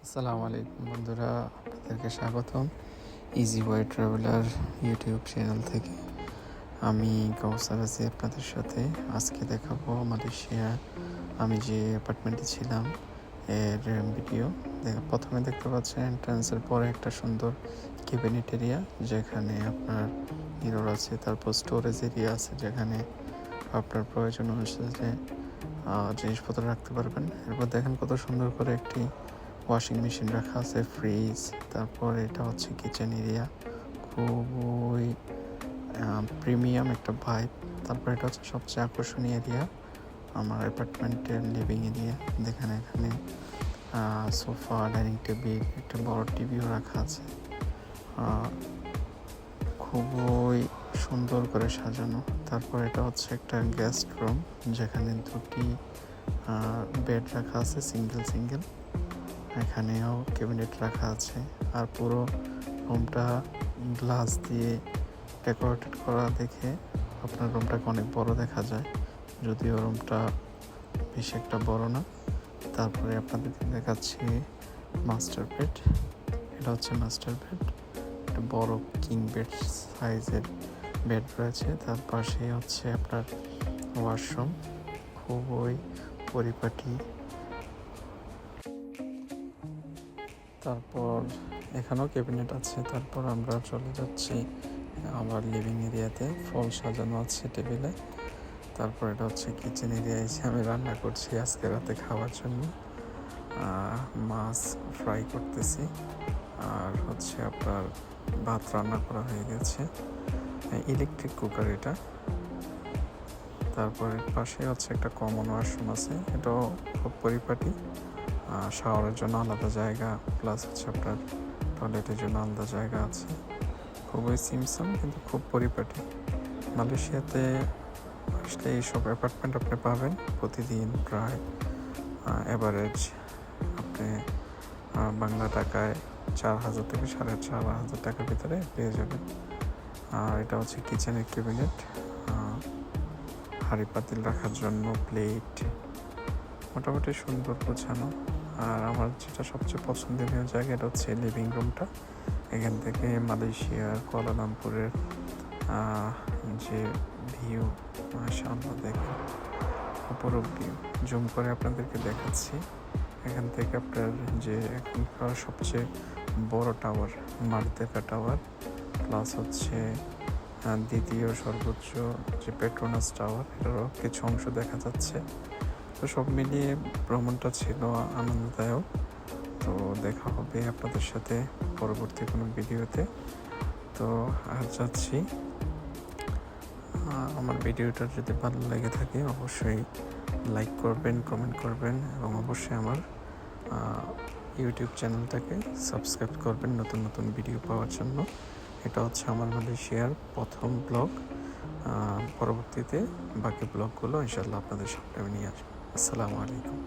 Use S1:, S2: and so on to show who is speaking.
S1: আসসালামু আলাইকুম বন্ধুরা, আপনাদেরকে স্বাগতম easy way traveller YouTube channel থেকে। আমি কাউসার আছি আপনাদের সাথে। আজকে দেখাবো মালয়েশিয়া আমি যে অ্যাপার্টমেন্টে ছিলাম এর ভিডিও। প্রথমে দেখতে পাচ্ছেন এন্ট্রান্সের পরে একটা সুন্দর ক্যাবিনেট এরিয়া, যেখানে আপনার মিরর আছে। তারপর স্টোরেজ এরিয়া আছে, যেখানে আপনার প্রয়োজন অনুসারে জিনিসপত্র রাখতে পারবেন। এরপর দেখেন কত সুন্দর করে একটি ওয়াশিং মেশিন রাখা আছে, ফ্রিজ। তারপর এটা হচ্ছে কিচেন এরিয়া, খুবই প্রিমিয়াম একটা ভাইব। তারপর এটা হচ্ছে সবচেয়ে আকর্ষণীয় এরিয়া, আমার অ্যাপার্টমেন্টের লিভিং এরিয়া। দেখেন এখানে সোফা, ডাইনিং টেবিল, একটা বড় টিভিও রাখা আছে। খুবই সুন্দর করে সাজানো। তারপর এটা হচ্ছে একটা গেস্ট রুম, যেখানে দুটি বেড রাখা আছে, সিঙ্গেল। এখানেও ক্যাবিনেট রাখা আছে। আর পুরো রুমটা গ্লাস দিয়ে ডেকোরেটেড করা দেখে আপনার রুমটাকে অনেক বড় দেখা যায়, যদিও রুমটা বেশি একটা বড় না। তারপরে আপনাদেরকে দেখাচ্ছি মাস্টার বেড। এটা হচ্ছে মাস্টার বেড, একটা বড় কিং বেড সাইজের বেড রয়েছে। তার পাশে হচ্ছে আপনার ওয়াশরুম, খুবই পরিপাটি। তারপর এখানেও ক্যাবিনেট আছে। তারপর আমরা চলে যাচ্ছি আবার লিভিং এরিয়াতে, ফল সাজানো আছে টেবিলে। তারপর এটা হচ্ছে কিচেন এরিয়া, এসে আমি রান্না করছি আজকে রাতে খাওয়ার জন্য। মাছ ফ্রাই করতেছি, আর হচ্ছে আপনার ভাত রান্না করা হয়ে গেছে। ইলেকট্রিক কুকার এটা। তারপরে পাশে হচ্ছে একটা কমন ওয়াশরুম আছে, এটাও খুব পরিপাটি। শাওয়ারের জন্য আলাদা জায়গা, প্লাস হচ্ছে আপনার টয়লেটের জন্য আলাদা জায়গা আছে। খুবই সিমসাম কিন্তু খুব পরিপাটি। মালয়েশিয়াতে আসলে এইসব অ্যাপার্টমেন্ট আপনি পাবেন প্রতিদিন প্রায় অ্যাভারেজ আপনি বাংলা টাকায় 4,000 থেকে 4,500 টাকার ভিতরে পেয়ে যাবেন। আর এটা হচ্ছে কিচেনের ক্যাবিনেট, হাঁড়ি পাতিল রাখার জন্য, প্লেট, মোটামুটি সুন্দর গোছানো। আর আমার যেটা সবচেয়ে পছন্দনীয় জায়গা, এটা হচ্ছে লিভিং রুমটা। এখান থেকে মালয়েশিয়ার কুয়ালালামপুরের যে ভিউ, মাশাআল্লাহ, দেখেন অপরূপ ভিউ। জুম করে আপনাদেরকে দেখাচ্ছি। এখান থেকে আপনার যে এখনকার সবচেয়ে বড় টাওয়ার, মার্তেকা টাওয়ার, প্লাস হচ্ছে দ্বিতীয় সর্বোচ্চ যে পেট্রোনাস টাওয়ার, এটারও কিছু অংশ দেখা যাচ্ছে। তো সব মিলিয়ে ভ্রমণটা ছিল আনন্দদায়ক। তো দেখা হবে আপনাদের সাথে পরবর্তী কোনো ভিডিওতে। তো আজ যাচ্ছি। আমার ভিডিওটা যদি ভালো লেগে থাকে অবশ্যই লাইক করবেন, কমেন্ট করবেন, এবং অবশ্যই আমার ইউটিউব চ্যানেলটাকে সাবস্ক্রাইব করবেন নতুন নতুন ভিডিও পাওয়ার জন্য। এটা হচ্ছে আমার মালয়েশিয়ার প্রথম ব্লগ। পরবর্তীতে বাকি ব্লগগুলো ইনশাআল্লাহ আপনাদের সামনে নিয়ে আসবো। আসসালামু আলাইকুম।